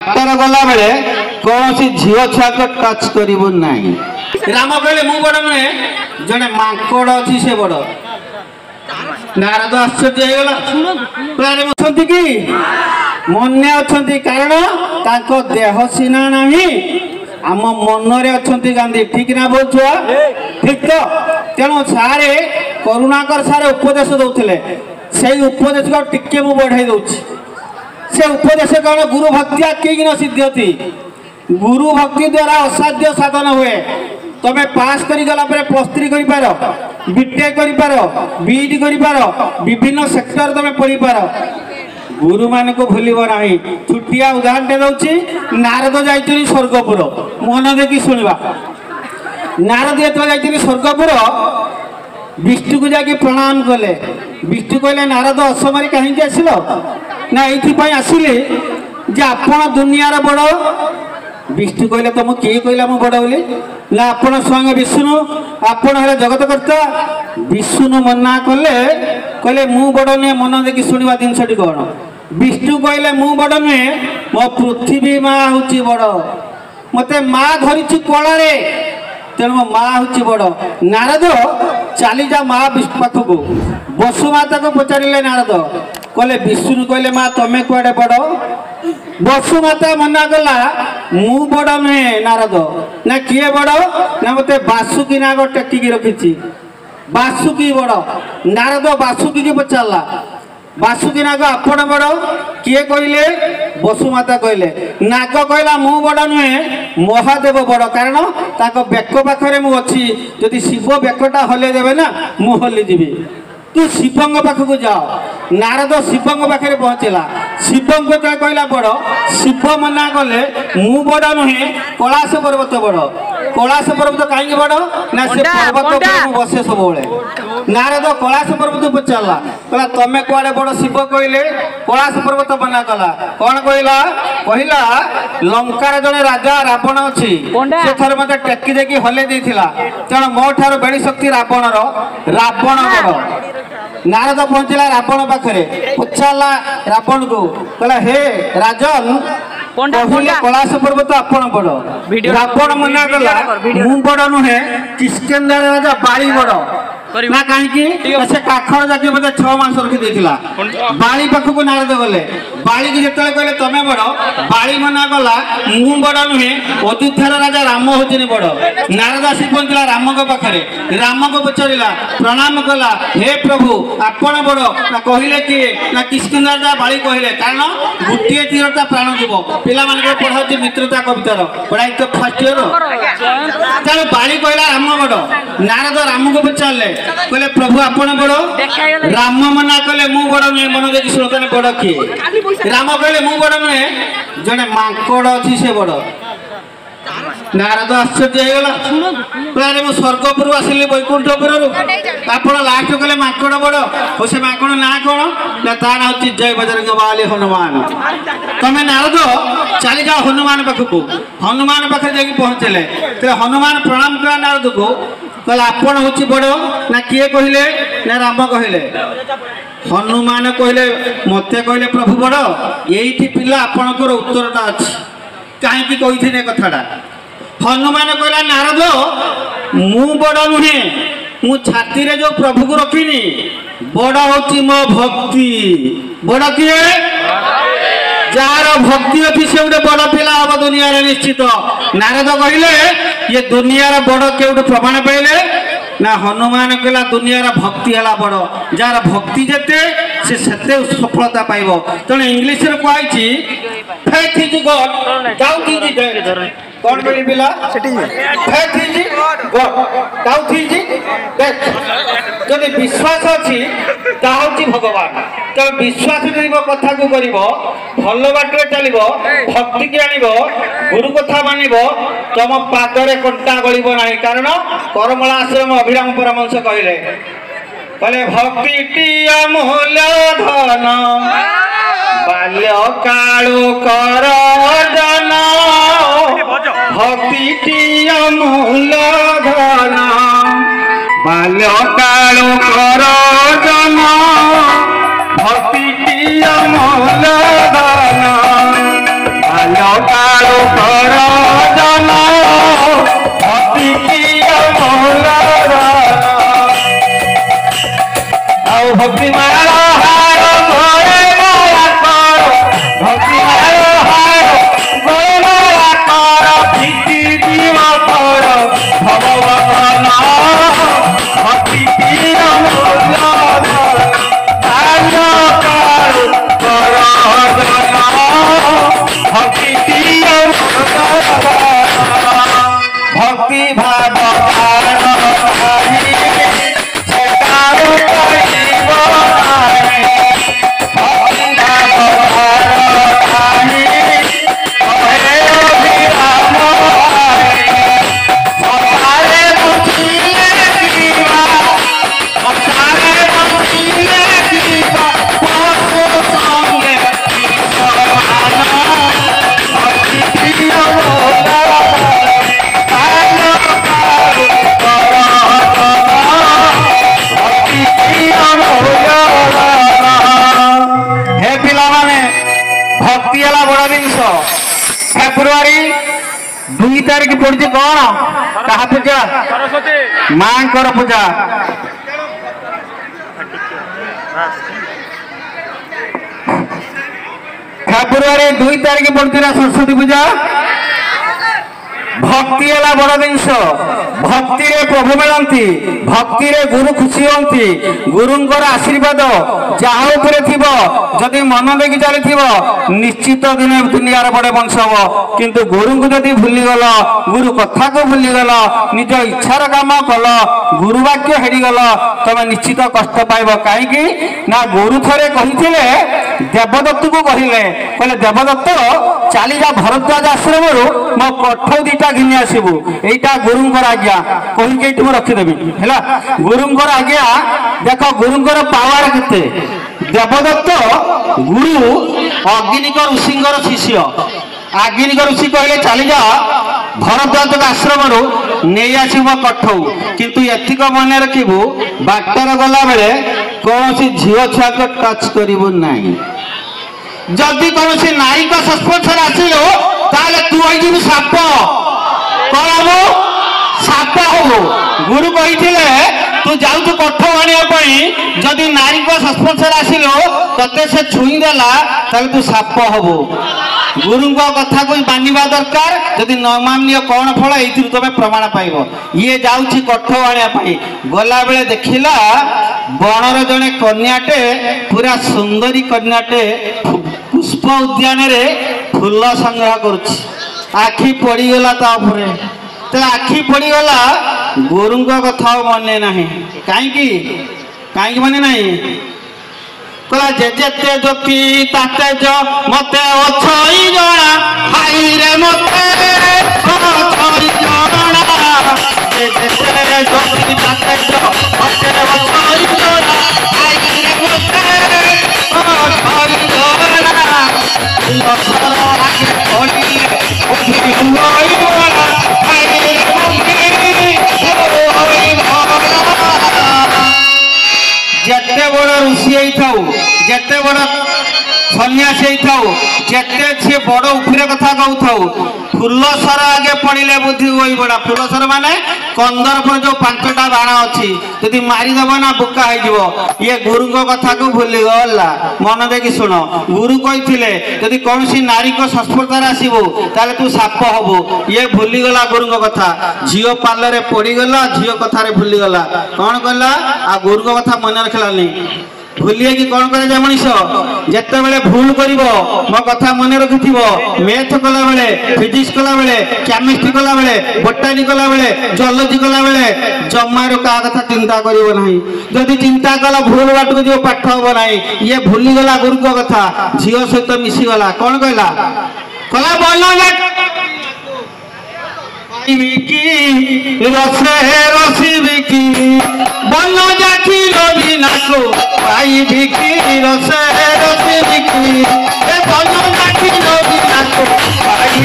Doctor गला बेले कौन सी झील छुआ को टच करू ना। राम कहले मु बड़ नुहे जड़े माकड़ अच्छी से बड़। नारद आश्चर्य होगा कि मन अच्छा कारण ताको देह सीना नहीं आम मनरे अच्छा गांधी ठीक ना बोल छुआ ठीक तो तेणु सारे करुणाकर सारे उपदेश दौले से उपदेश को टिके मु बढ़ाई दौची से उपदेश कौन गुरु भक्ति आके न सिद्धि होती गुरु भक्ति द्वारा असाध्य साधन हुए तमें पास कर गला प्लस 3 कर पार बीटेक कर पार बीईडी कर पार विभिन्न सेक्टर तमें पढ़ी पार गुरु मान को भूलब ना। छुटिया उदाहरण दौची नारद जाइए स्वर्गपुर मन देखी शुणा नारद जो जाइए स्वर्गपुर विष्णु को जाकि प्रणाम कले विष्णु कहले नारद असमय कहीं आसिल ना ये आसिले जे आपण दुनियार बड़। विष्णु कहले तुम किए कहला मु बड़ बोली ना आपण स्वयं विष्णु आपण है जगत कर्ता। विष्णु मना कले कहले मु बड़ नुहे मन देखी शुणा जिनसटी कौन। विष्णु कहले मु बड़ नुहे मो पृथ्वी माँ हूँ बड़ मते माँ धरी कलारे तेणु मो माँ हूँ बड़। नारद चली जा माँ पाखक वसुमाता को पचारे नारद कहले विष्णु कहले माँ तमें कुआडे बड़। वसुमाता मना कला मु बड़ नुहे नारद ना किए बड़ ना मते बासुकी नाग टेकिकी रखी बासुकी बड़। नारद बासुकी की पचारा बासुकी नाग आपण बड़ किए कहले वसुमाता कहले नाग कहला मु बड़ नुहे महादेव बड़ कारण ताको बेक पाखरे मु अच्छी जदि शिव बेकटा हले देवे ना मु हली जीवी तू शिवंग पाखक जाओ। नारद शिवंग पाखे पहुँचला शिवंग कहला बड़ शिव मना कले मु बड़ नुहे कैलाश पर्वत बड़। कैलाश पर्वत कहीं बड़ ना से पर्वत बसे सब नारद कैलाश पर्वत पचारा कहला तमें कुआडे बड़। शिव कहले कैलाश पर्वत मना कला कौन कहला कहला लंकार जड़े राजा रावण अच्छी से थर मत टेकी देकी हले देथिला तेणु मो ठार बेड़ी शक्ति रावणर रावण बड़। नारद पहुंचला रावण पाखे पचारा रावण को कहला हे राजन कहले कैलाश पर्वत आपण बड़। रावण मना कला मु बड़ नुहे किष्किंधा राजा बाली बड़ ना कहीं से काखड़ जाके बोले 6 मास रखी देथिला बाली पाखक नारद गले बाली की जिते कहले तमें बड़ बाली मना कला मु बड़ नुहे अयोध्यार राजा राम होचनी बड़। नारद आसी पहुंचला राम पाखे राम को पचारा प्रणाम कला हे प्रभु आपण बड़ ना कहले किए ना किष्किंधा राजा बाली कहले कारण गोटे तीरता प्राण जीव पिला मान पढ़ा मित्रता कवितार पढ़ाई तो फर्स्ट इयर तेणु बाली कहला राम बड़। नारद राम को पचारे कहले प्रभु आपण बड़। राम मना कले मु बड़ नुहे मन देखी शुण बड़ किए। राम कहले मु बड़ नुहे जड़े माकड़ अच्छी से बड़। नारद आश्चर्य होगा मु स्वर्गपुर आसिली वैकुंठपुर आप लास्ट कले माकड़ बड़ और से माकड़ ना कौन ना ता ना हूँ जय बजरंग बाली हनुमान। तमें नारद चली जाओ हनुमान पाखक हनुमान पाखे जाकि पहुँचले तो हनुमान प्रणाम कला नारद को कहले आपण हूँ बड़ ना किए कहले ना राम कहले। हनुमान कहले मते कहले प्रभु बड़ यही पिला आपणकर उत्तरटा अच्छी कहीं कही कथाटा। हनुमान कहला नारद मु बड़ नुहे मु छाती रे जो प्रभु को रखिनी बड़ हूँ मो भक्ति बड़ किए जार भक्ति अच्छी से गोटे बड़ पिला हम दुनिया निश्चित। नारद कहले ये दुनियार बड़ के प्रमाण पाइले ना हनुमान कहला दुनियार भक्ति है बड़ जार भक्ति जेते से सफलता पाइब। तेणु इंग्लीश रे कहछि faith is God doubt is dead कौन बोली पिला faith is God doubt is dead जदि विश्वास अच्छी ताहूँ भगवान तो विश्वास कथा को कर भल बाट चलो भक्ति की आनब गुरु कथा मानब तुम पादरे कंटा गलब ना कारण करमला आश्रम अभिराम परमहंस कहले कहले भक्ति अमूल्य धन बाल्य कालु कर जन भक्ति अमूल्य धन बाल्य कालु कर जन भक्ति अमूल्य धन बाल्य कालु कर जन भक्ति किया मौला आओ भक्ति मारो हार गोरे माया कर भक्ति मारो हार गोरे माया कर भीति जीव कर भगवान भक्ति किया मौला भक्ति भाव फेब्रुआरी 2 तारीख पड़ी कौन क्या पूजा माँ पूजा फेब्रुआरी 2 तारीख पड़ती सरस्वती पूजा भक्ति है बड़ जिनस भक्ति प्रभु मिलती भक्ति गुरु खुशी होती गुरुंर आशीर्वाद जहाँ जदि मन देखी चली निश्चित दिन दुनियार बड़े वंश हम किंतु गुरु को जदि भूलीगल गुरु कथा को भूलीगल निज इच्छार काम कल गुरु वाक्य हेरीगल तुम निश्चित कष्ट पाइब कहीं ना गुरु थे कही देवदत्त को कहले देवदत्त चली जा भरद्वाज आश्रम मो कठ दीटा घिनी आसबू यहीटा गुरुंर आज्ञा कहीकि ये रखिदेवी है गुरुंर आज्ञा देख गुरुंर पावर केते देवदत्त गुरु अग्निक ऋषिंर शिष्य अग्निक ऋषि कहले चली जा भरद्वाज आश्रम नहीं आसब कठौ किंतु एतिक मन रखू बाटर गला बेले कौन झील छुआ को टच करू ना जदि कौन नारी संस्पर्श आसिल तू हो साप कौन हम साप हबू गुरु कही तू जाऊ कठ आने जदि नारी संस्पर्श आसिल ते से छुईदेला तू साप हबू गुरु कथा को मानवा दरकार जदि न मानिय कौन फल ये तुम प्रमाण पाइब ये जाऊँगी कठ आने गला बेले देखला बनर जड़े कन्याटे पूरा सुंदरी कन्याटे पुष्प उद्यान रे फूल संग्रह करुच्ची आखि पड़गला तो आखि पड़गला गुरु कथा मने ना कहीं मने ना कला जेजे ज्योति ताते जो मते अछई जणा हाई रे मते अछई जणा जेजे ज्योति ताते जो मते अछई जणा हाई रे मते अछई जणा लखर आगे पड़ी उठी हुई जणा हाई रे जेते बड़ ऋषि थाऊ जेते बड़ सन्यासी थाऊ जेते सी बड़ उफिर कथा कहू थाऊ फूलसर आगे पड़े बुद्धि होई बड़ा फूलसर माने कंदर पर जो 5टा बाण अच्छी जदि मारिदेव ना बुका हो ये गुरु कथा को भूली गला मन देखी शुण गुरु कही जदि कौन सी नारी को संस्पर्श आसबू ताले तू साप हबू ये भूलीगला गुरु कथा झील पार्लर पड़गला झील कथार भूलीगला कौन कहला आ गुरु कथा मन रखलानी भूलिए कि कौन करे मनीष जिते बड़े भूल कर मो कथा मन रखि मैथ कला बेले फिजिक्स कला बेले केमिस्ट्री कला बेले बोटानी कला बेले जियोलॉजी कला बेले जमार क्या कथा चिंता करिवो नहीं जदि चिंता कला भूल बाट को जो पाठ हम ना ये भूलीगला गुरु कथा झील सहित मिशीगला कौन कहला कला बोल रसे रसी बिकी बन जाखी रवि नाको पाई बिकी रसे रसी बिकी बन जाखी रवि नाको पाई